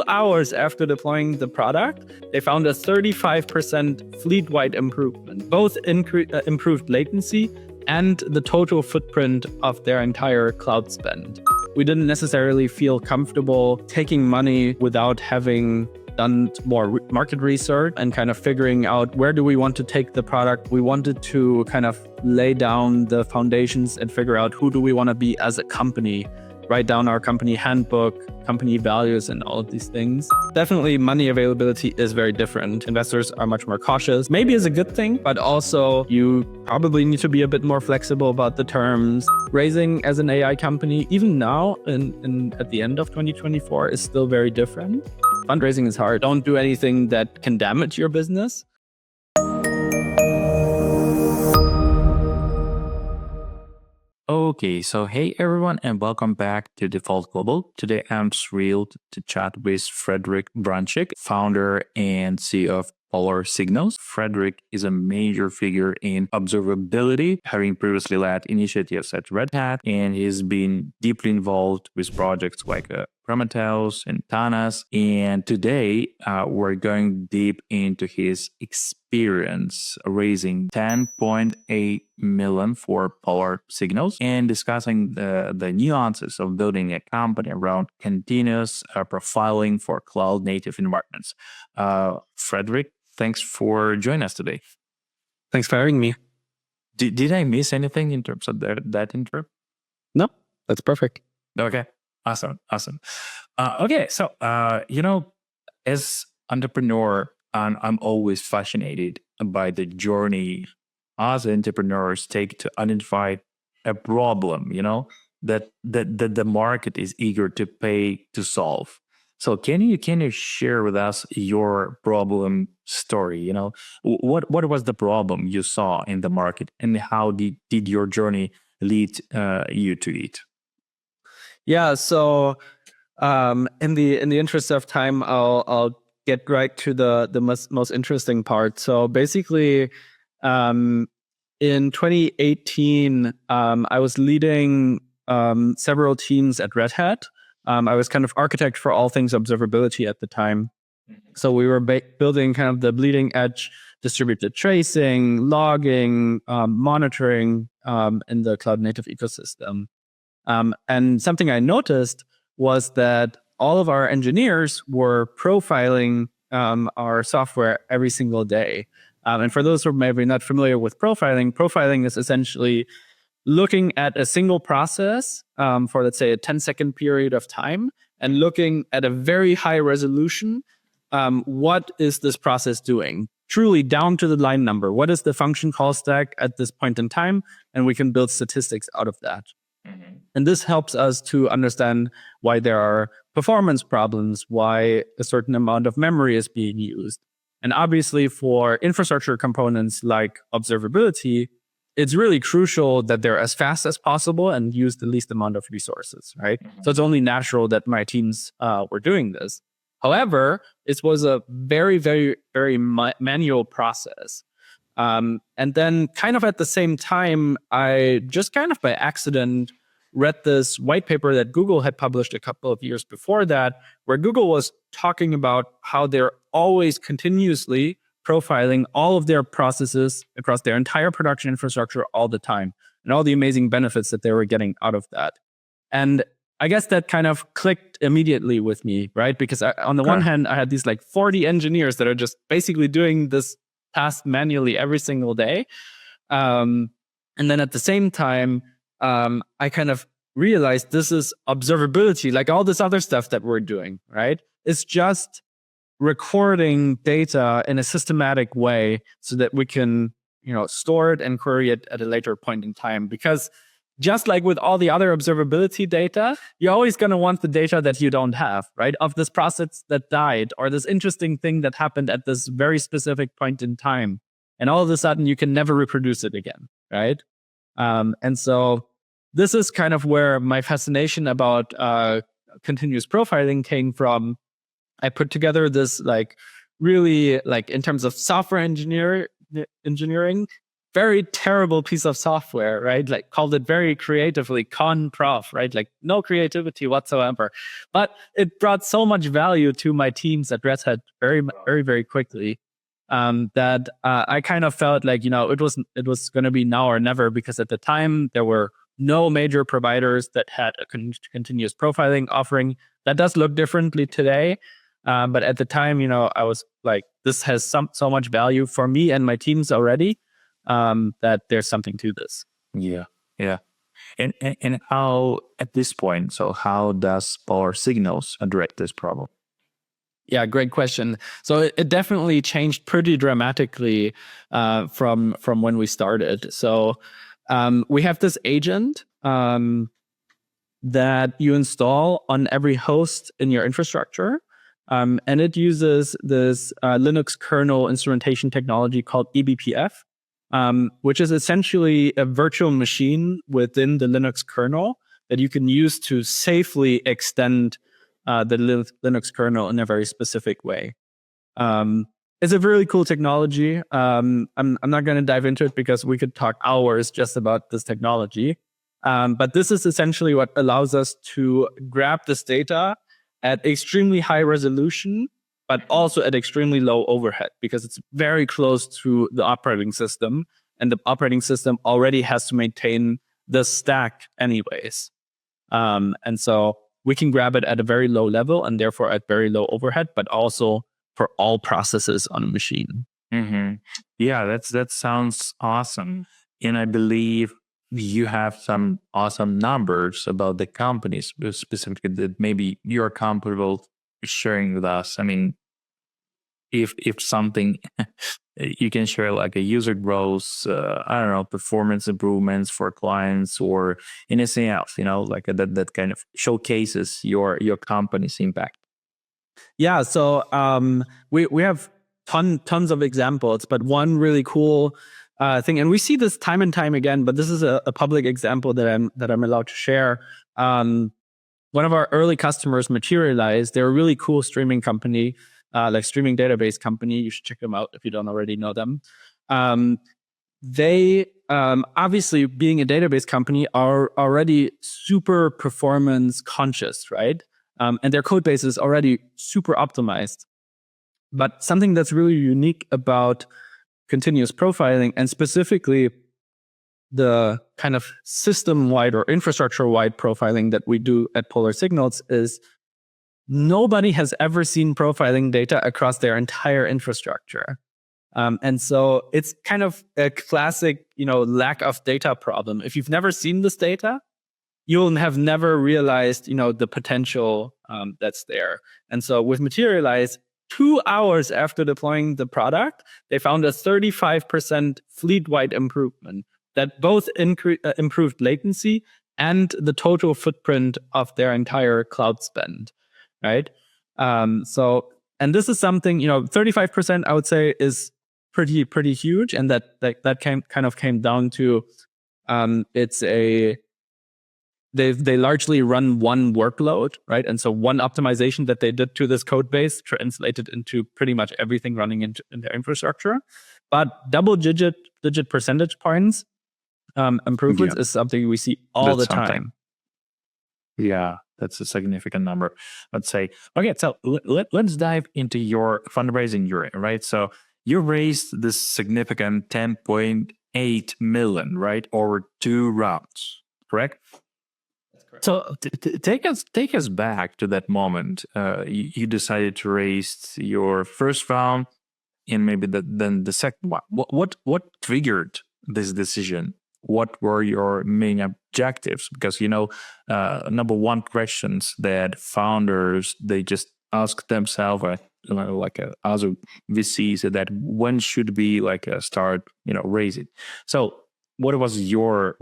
hours after deploying the product, they found a 35% fleet-wide improvement, both improved latency and the total footprint of their entire cloud spend. We didn't necessarily feel comfortable taking money without having done more market research and kind of figuring out where do we want to take the product. We wanted to kind of lay down the foundations and figure out who do we want to be as a company, write down our company handbook, company values, and all of these things. Definitely money availability is very different. Investors are much more cautious. Maybe it's a good thing, but also you probably need to be a bit more flexible about the terms. Raising as an AI company, even now at the end of 2024, is still very different. Fundraising is hard. Don't do anything that can damage your business. Okay, so hey everyone, and welcome back to Default Global. Today I'm thrilled to chat with Frederic Branczyk, founder and CEO of Polar Signals. Frederic is a major figure in observability, having previously led initiatives at Red Hat, and he's been deeply involved with projects like Prometheus and Thanas. And today we're going deep into his experience raising 10.8 million for Polar Signals and discussing the nuances of building a company around continuous profiling for cloud native environments. Frederic, thanks for joining us today. Thanks for having me. Did I miss anything in terms of that intro? No, that's perfect. Okay, awesome. Okay, so as entrepreneur, I'm always fascinated by the journey as entrepreneurs take to identify a problem, that the market is eager to pay to solve. So can you share with us your problem story? What was the problem you saw in the market, and how did your journey lead you to it? Yeah. So in the interest of time, I'll get right to the most interesting part. So basically, in 2018, I was leading several teams at Red Hat. I was kind of architect for all things observability at the time. So we were building kind of the bleeding edge distributed tracing, logging, monitoring in the cloud native ecosystem. And something I noticed was that all of our engineers were profiling our software every single day. And for those who may be not familiar with profiling is essentially looking at a single process for, let's say, a 10-second period of time and looking at a very high resolution. What is this process doing? Truly down to the line number. What is the function call stack at this point in time? And we can build statistics out of that. Mm-hmm. And this helps us to understand why there are performance problems, why a certain amount of memory is being used. And obviously for infrastructure components like observability, it's really crucial that they're as fast as possible and use the least amount of resources, right? Mm-hmm. So it's only natural that my teams were doing this. However, it was a very, very, very manual process. And then kind of at the same time, I just kind of by accident read this white paper that Google had published a couple of years before that, where Google was talking about how they're always continuously profiling all of their processes across their entire production infrastructure all the time, and all the amazing benefits that they were getting out of that. And I guess that kind of clicked immediately with me, right? Because on the one hand, I had these like 40 engineers that are just basically doing this task manually every single day. And then at the same time, I kind of realized this is observability, like all this other stuff that we're doing, right? It's just recording data in a systematic way so that we can, store it and query it at a later point in time. Because just like with all the other observability data, you're always going to want the data that you don't have, right? Of this process that died or this interesting thing that happened at this very specific point in time. And all of a sudden, you can never reproduce it again, right? And so this is kind of where my fascination about continuous profiling came from. I put together this really in terms of software engineering, very terrible piece of software, right? Like called it very creatively conprof, right? Like no creativity whatsoever. But it brought so much value to my teams at Red Hat very quickly, that I kind of felt like, it was going to be now or never, because at the time there were no major providers that had a continuous profiling offering. That does look differently today. But at the time, I was like, this has so much value for me and my teams already, that there's something to this. Yeah. Yeah. And how, at this point, so how does Polar Signals address this problem? Yeah, great question. So it definitely changed pretty dramatically from when we started. So we have this agent that you install on every host in your infrastructure. And it uses this Linux kernel instrumentation technology called eBPF, which is essentially a virtual machine within the Linux kernel that you can use to safely extend the Linux kernel in a very specific way. It's a really cool technology. I'm not going to dive into it because we could talk hours just about this technology. But this is essentially what allows us to grab this data at extremely high resolution, but also at extremely low overhead, because it's very close to the operating system, and the operating system already has to maintain the stack anyways. And so we can grab it at a very low level and therefore at very low overhead, but also for all processes on a machine. Mm-hmm. Yeah, that sounds awesome. And I believe you have some awesome numbers about the companies specifically that maybe you're comfortable sharing with us. I mean, if something you can share, like a user growth, I don't know, performance improvements for clients or anything else, like that kind of showcases your company's impact. Yeah, so we have tons of examples, but one really cool thing, and we see this time and time again, but this is a public example that I'm allowed to share. One of our early customers, Materialize, they're a really cool streaming company, like streaming database company. You should check them out if you don't already know them. They obviously, being a database company, are already super performance conscious, right? And their code base is already super optimized. But something that's really unique about continuous profiling, and specifically the kind of system-wide or infrastructure-wide profiling that we do at Polar Signals, is nobody has ever seen profiling data across their entire infrastructure. And so it's kind of a classic, lack of data problem. If you've never seen this data, you'll have never realized, the potential that's there. And so with Materialize, 2 hours after deploying the product, they found a 35% fleet-wide improvement that both improved latency and the total footprint of their entire cloud spend, right? And this is something, 35%, I would say, is pretty huge, and that kind of came down to they largely run one workload, right? And so one optimization that they did to this code base translated into pretty much everything running in their infrastructure. But double-digit percentage points improvements is something we see all the time. Yeah, that's a significant number, let's say. Okay, so let's dive into your fundraising journey, right? So you raised this significant 10.8 million, right, over 2 rounds, correct? That's correct. So take us back to that moment. You decided to raise your first round, and maybe then the second one. What triggered this decision? What were your main objectives? Because number one questions that founders, they just ask themselves, like other VCs, that when should we start raising? So what was your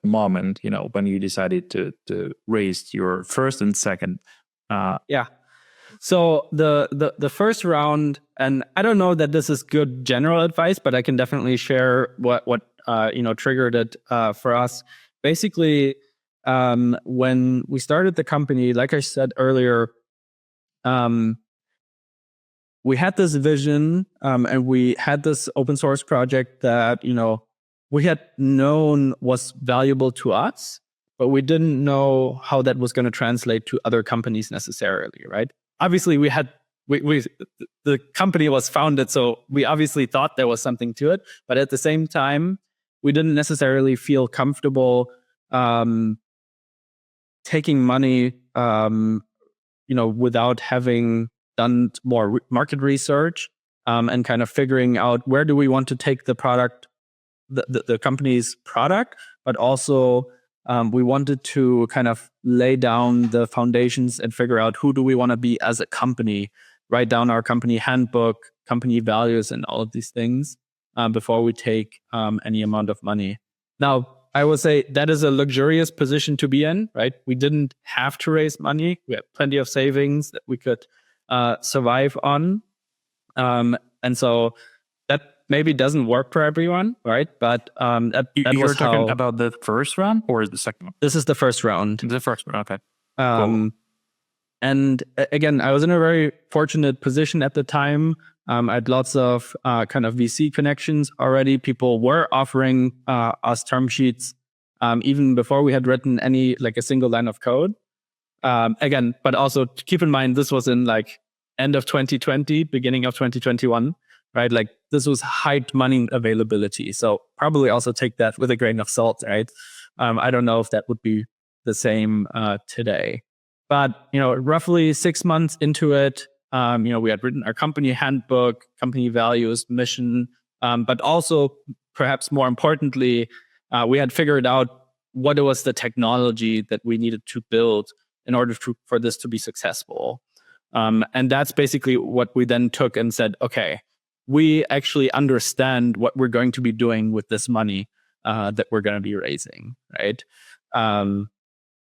moment when you decided to raise your first and second? Yeah. So the first round, and I don't know that this is good general advice, but I can definitely share what triggered it for us. Basically, when we started the company, like I said earlier, we had this vision, and we had this open source project that we had known was valuable to us, but we didn't know how that was going to translate to other companies necessarily, right? Obviously, the company was founded, so we obviously thought there was something to it, but at the same time, we didn't necessarily feel comfortable taking money, without having done more market research and kind of figuring out where do we want to take the product, the company's product, but also we wanted to kind of lay down the foundations and figure out who do we want to be as a company, write down our company handbook, company values, and all of these things before we take any amount of money. Now, I would say that is a luxurious position to be in, right? We didn't have to raise money. We had plenty of savings that we could survive on. And so that maybe doesn't work for everyone, right? But you're talking about the first round or the second one? This is the first round. The first one, okay. Cool. And again, I was in a very fortunate position at the time. I had lots of kind of VC connections already. People were offering us term sheets even before we had written a single line of code. Again, but also keep in mind, this was in like end of 2020, beginning of 2021, right? Like this was hyped money availability. So probably also take that with a grain of salt, right? I don't know if that would be the same today. But, roughly 6 months into it, we had written our company handbook, company values, mission, but also perhaps more importantly, we had figured out what was the technology that we needed to build in order for this to be successful. And that's basically what we then took and said, okay, we actually understand what we're going to be doing with this money that we're going to be raising, right?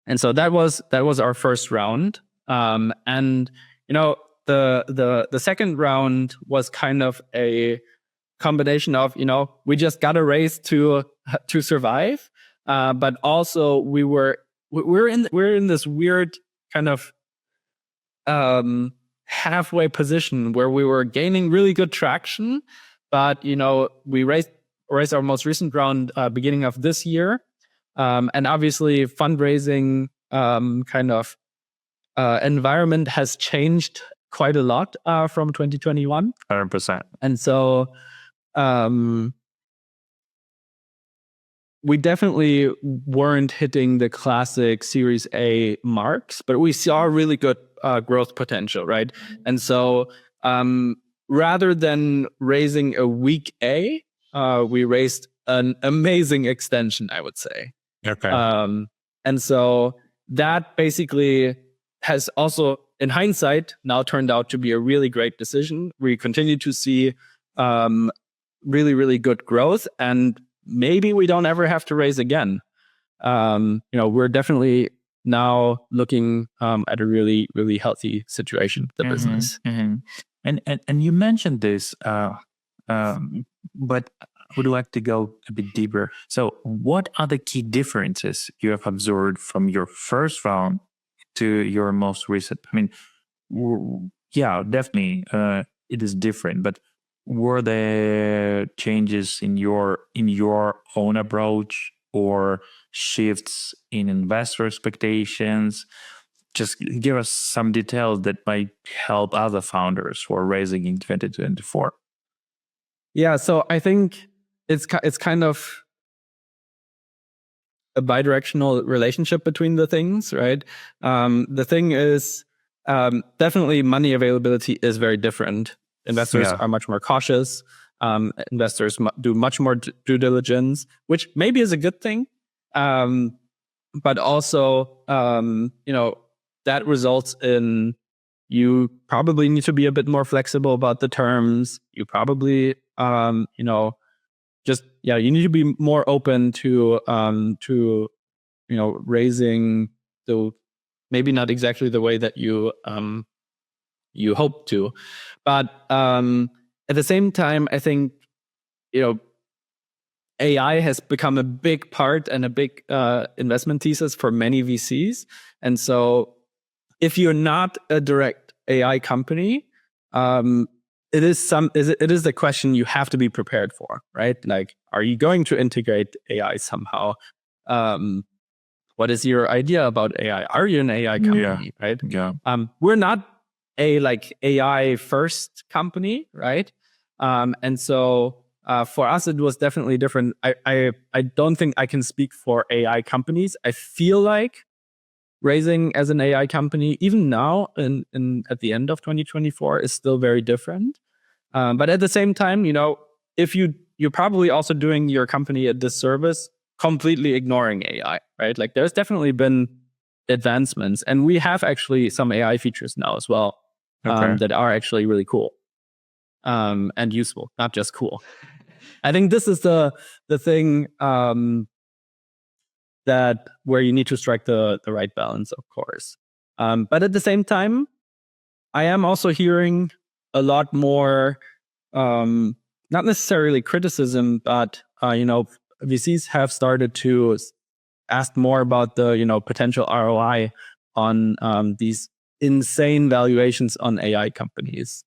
And so that was our first round. And the second round was kind of a combination of we just got a raise to survive, but also we're in this weird kind of halfway position where we were gaining really good traction, but we raised our most recent round beginning of this year. And obviously, fundraising kind of environment has changed quite a lot from 2021. 100%. And so we definitely weren't hitting the classic Series A marks, but we saw really good growth potential, right? And so rather than raising a weak A, we raised an amazing extension, I would say. Okay. And so that basically has also, in hindsight, now turned out to be a really great decision. We continue to see really, really good growth, and maybe we don't ever have to raise again. We're definitely now looking at a really, really healthy situation for the business. Mm-hmm. And you mentioned this, but I would like to go a bit deeper. So what are the key differences you have observed from your first round to your most recent? I mean, yeah, definitely it is different, but were there changes in your own approach or shifts in investor expectations? Just give us some details that might help other founders who are raising in 2024. Yeah, so I think it's kind of a bidirectional relationship between the things, right? The thing is, definitely money availability is very different. Investors are much more cautious. Investors do much more due diligence, which maybe is a good thing. But also, that results in you probably need to be a bit more flexible about the terms. You probably, you need to be more open to raising the maybe not exactly the way that you hope to, but at the same time, I think AI has become a big part and a big investment thesis for many VCs, and so if you're not a direct AI company, it is the question you have to be prepared for, right? Like, are you going to integrate AI somehow? What is your idea about AI? Are you an AI company, right? Yeah. We're not a like AI first company, right? And so for us, it was definitely different. I don't think I can speak for AI companies. I feel like raising as an AI company, even now in at the end of 2024, is still very different. But at the same time, if you're probably also doing your company a disservice, completely ignoring AI, right? Like there's definitely been advancements, and we have actually some AI features now as well that are actually really cool and useful, not just cool. I think this is the thing that where you need to strike the right balance, of course. But at the same time, I am also hearing a lot more, not necessarily criticism, but VCs have started to ask more about the potential ROI on these insane valuations on AI companies.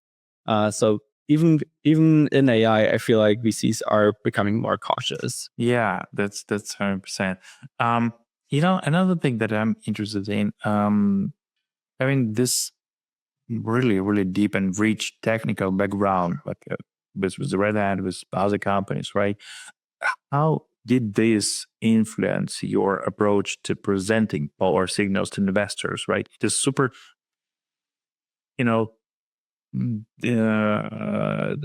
So even in AI, I feel like VCs are becoming more cautious. Yeah, that's 100%. Another thing that I'm interested in, having this really, really deep and rich technical background, like with Red Hat, with other companies, right? How did this influence your approach to presenting power signals to investors, right? It is super, you know, uh,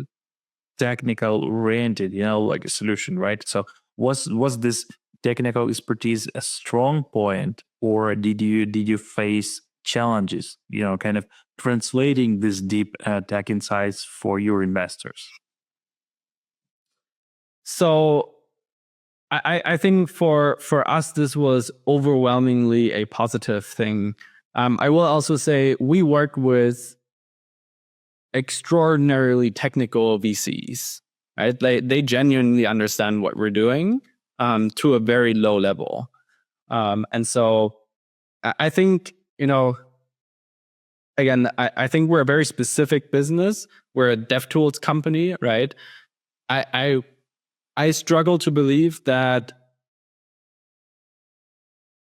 technical oriented, like a solution, right? So was this technical expertise a strong point, or did you face challenges, kind of translating this deep tech insights for your investors? So I think for us, this was overwhelmingly a positive thing. I will also say we work with extraordinarily technical VCs, right? They genuinely understand what we're doing to a very low level. And so I think, again, I think we're a very specific business. We're a dev tools company, right? I struggle to believe that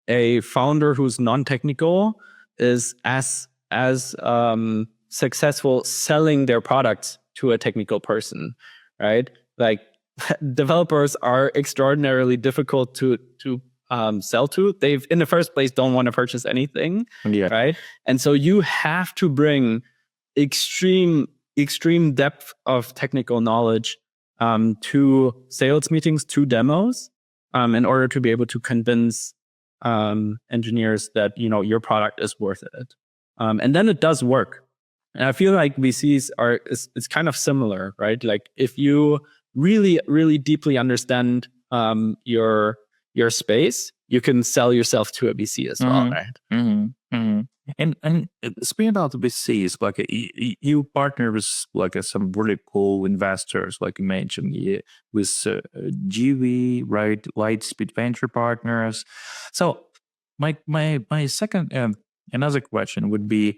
a founder who's non-technical is as successful selling their products to a technical person, right? Like developers are extraordinarily difficult to sell to. They've in the first place don't want to purchase anything, right? And so you have to bring extreme depth of technical knowledge to sales meetings, to demos, in order to be able to convince engineers that your product is worth it, and then it does work. And I feel like VCs it's kind of similar, right? Like if you really, really deeply understand your space, you can sell yourself to a VC as well, right? And speaking about VCs, like you partner with like some really cool investors, like you mentioned, with GV, right? Lightspeed Venture Partners. So my second another question would be,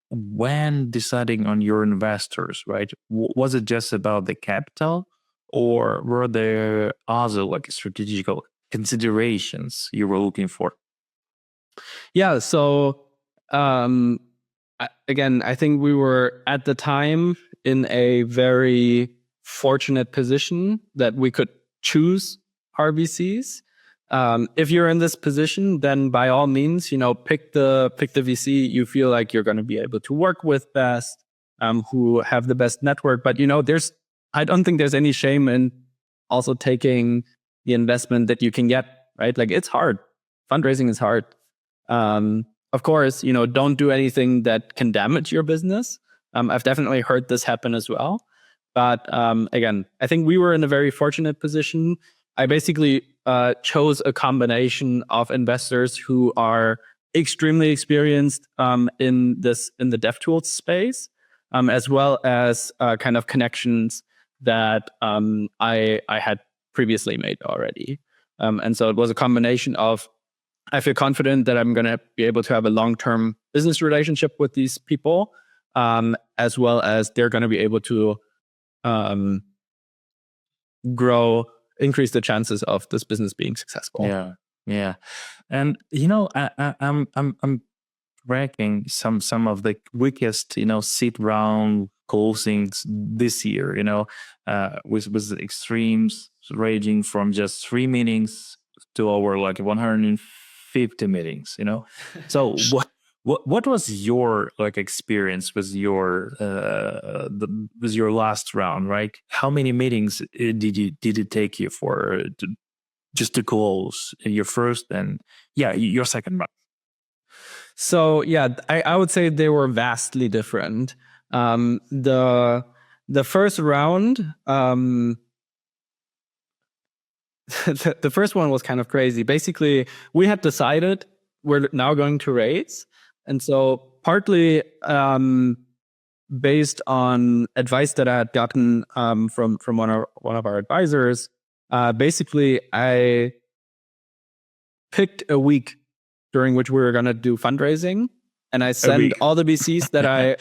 when deciding on your investors, right? Was it just about the capital, or were there other like strategical considerations you were looking for? Yeah. So again, I think we were at the time in a very fortunate position that we could choose RVCs. If you're in this position, then by all means, pick the VC you feel like you're going to be able to work with best, who have the best network. But I don't think there's any shame in also taking the investment that you can get, right? Like it's hard. Fundraising is hard. Of course, don't do anything that can damage your business. I've definitely heard this happen as well. But again, I think we were in a very fortunate position. I basically chose a combination of investors who are extremely experienced in the DevTools space, as well as kind of connections that I had previously made already. And so it was a combination of, I feel confident that I'm going to be able to have a long-term business relationship with these people. as well as they're going to be able to increase the chances of this business being successful. Yeah. And I'm tracking some of the quickest seed round closings this year. With the extremes ranging from just 3 meetings to over like 150 meetings. So what was your experience with your with your last round, right? How many meetings did it take you just to close your first and your second round? So I would say they were vastly different. The first round, the first one was kind of crazy. Basically, we had decided we're now going to raise, and so partly based on advice that I had gotten from one of our advisors, basically I picked a week during which we were going to do fundraising, and I sent all the VCs that I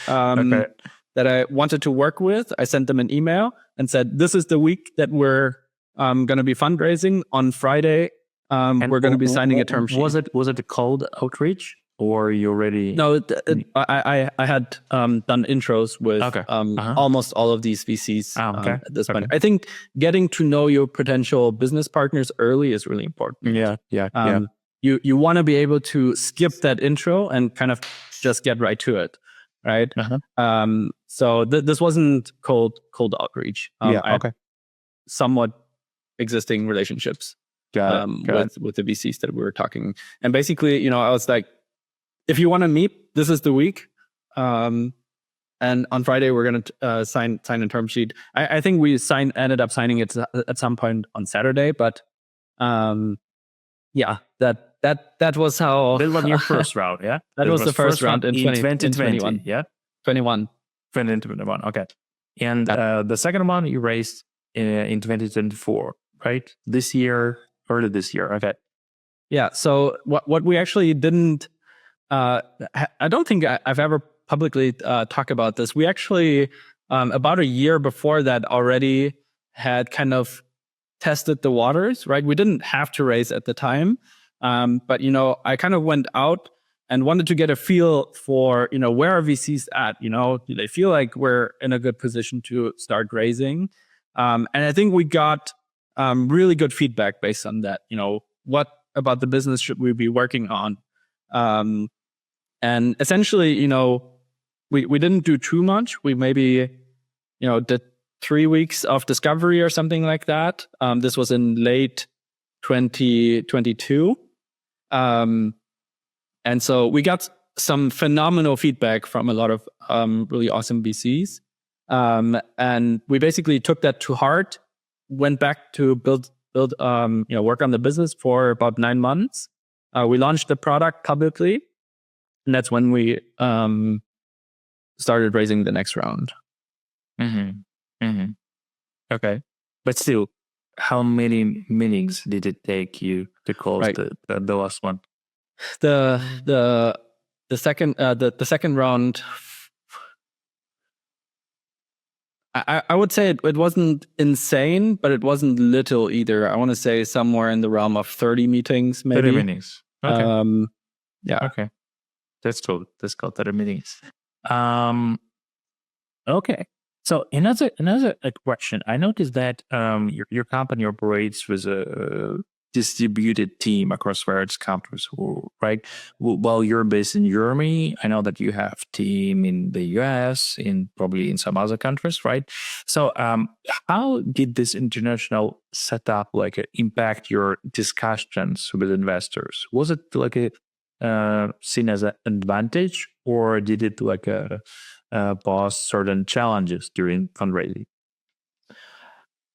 that I wanted to work with. I sent them an email and said, "This is the week that we're going to be fundraising. On Friday, we're going to be signing a term sheet." Was it a cold outreach, or you already? No, I had done intros with almost all of these VCs at this point. I think getting to know your potential business partners early is really important. Yeah. You want to be able to skip that intro and kind of just get right to it, right? So this wasn't cold outreach. I had somewhat existing relationships with the VCs that we were talking. And basically, I was like, if you want to meet, this is the week. And on Friday, we're going to sign a term sheet. I think we ended up signing it at some point on Saturday, but that was how. That was your first round, yeah? That was the first round in 2020, yeah? 21. Okay. And the second one you raised in 2024, right? Early this year, okay. Yeah, so what we actually didn't, I don't think I've ever publicly talked about this. We actually, about a year before that already had kind of tested the waters, right? We didn't have to raise at the time. But, I kind of went out and wanted to get a feel for, where are VCs at? Do they feel like we're in a good position to start raising? And I think we got really good feedback based on that. What about the business should we be working on? And essentially, we didn't do too much. We maybe, did 3 weeks of discovery or something like that. This was in late 2022. And so we got some phenomenal feedback from a lot of really awesome VCs. And we basically took that to heart, went back to build work on the business for about 9 months. We launched the product publicly, and that's when we started raising the next round. Okay, but still, how many meetings did it take you to close the last one? The second round, I would say it wasn't insane, but it wasn't little either. I want to say somewhere in the realm of 30 meetings, maybe. 30 meetings. Okay. Okay. That's cool. That's called 30 meetings. Okay. So another question. I noticed that your company operates with a distributed team across various countries, right? While you're based in Germany, I know that you have team in the US, probably in some other countries, right? So how did this international setup impact your discussions with investors? Was it seen as an advantage, or did it pose certain challenges during fundraising?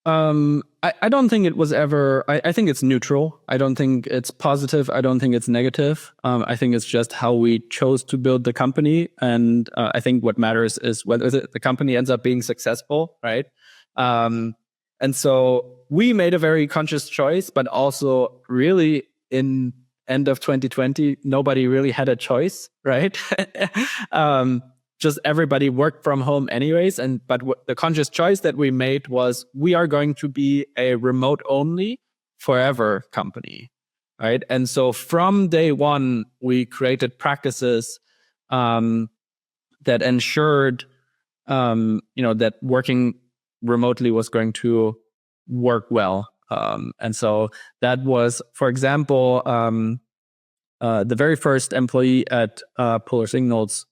I don't think it was ever. I think it's neutral. I don't think it's positive. I don't think it's negative. I think it's just how we chose to build the company, and I think what matters is whether the company ends up being successful, right? And so we made a very conscious choice, but also really in end of 2020, nobody really had a choice, right? just everybody worked from home anyways. But the conscious choice that we made was we are going to be a remote only forever company, right? And so from day one, we created practices that ensured that working remotely was going to work well. And so that was, for example, the very first employee at Polar Signals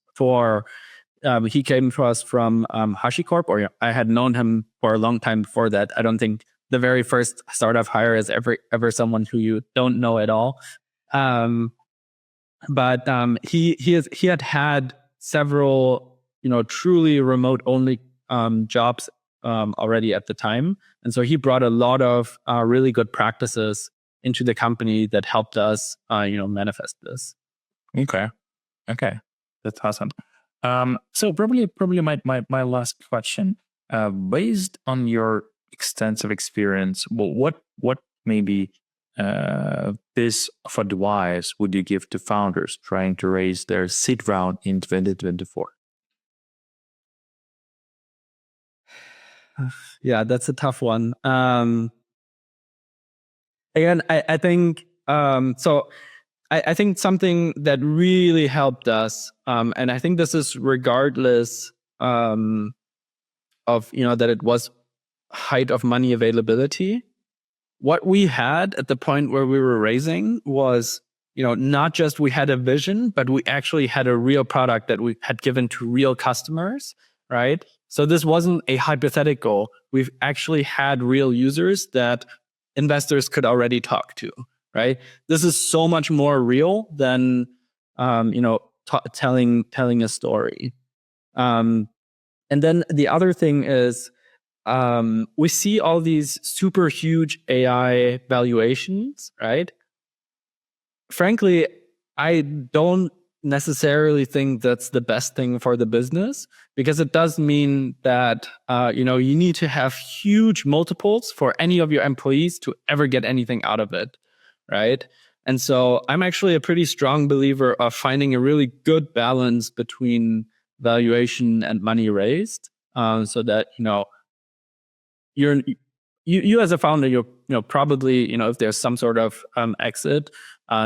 he came to us from HashiCorp, or I had known him for a long time before that. I don't think the very first startup hire is ever someone who you don't know at all. But he had several truly remote only jobs already at the time, and so he brought a lot of really good practices into the company that helped us manifest this. Okay, that's awesome. So probably my last question, based on your extensive experience, what maybe piece of advice would you give to founders trying to raise their seed round in 2024? Yeah, that's a tough one. Again, I think so. I think something that really helped us, and I think this is regardless of that it was height of money availability. What we had at the point where we were raising was, not just we had a vision, but we actually had a real product that we had given to real customers, right? So this wasn't a hypothetical. We've actually had real users that investors could already talk to, right? This is so much more real than, telling a story. And then the other thing is, we see all these super huge AI valuations, right? Frankly, I don't necessarily think that's the best thing for the business, because it does mean that you need to have huge multiples for any of your employees to ever get anything out of it, right? And so I'm actually a pretty strong believer of finding a really good balance between valuation and money raised, so that you as a founder, you're probably, if there's some sort of exit,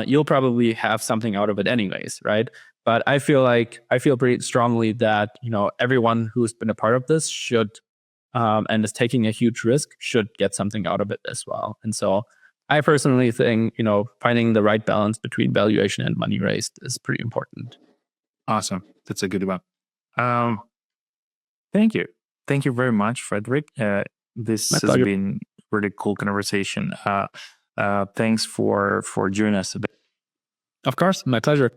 you'll probably have something out of it anyways, right? But I feel pretty strongly that everyone who's been a part of this should and is taking a huge risk should get something out of it as well. And so I personally think finding the right balance between valuation and money raised is pretty important. Awesome, that's a good one. Thank you very much, Frederic. This has been really cool conversation. Thanks for joining us today. Of course, my pleasure.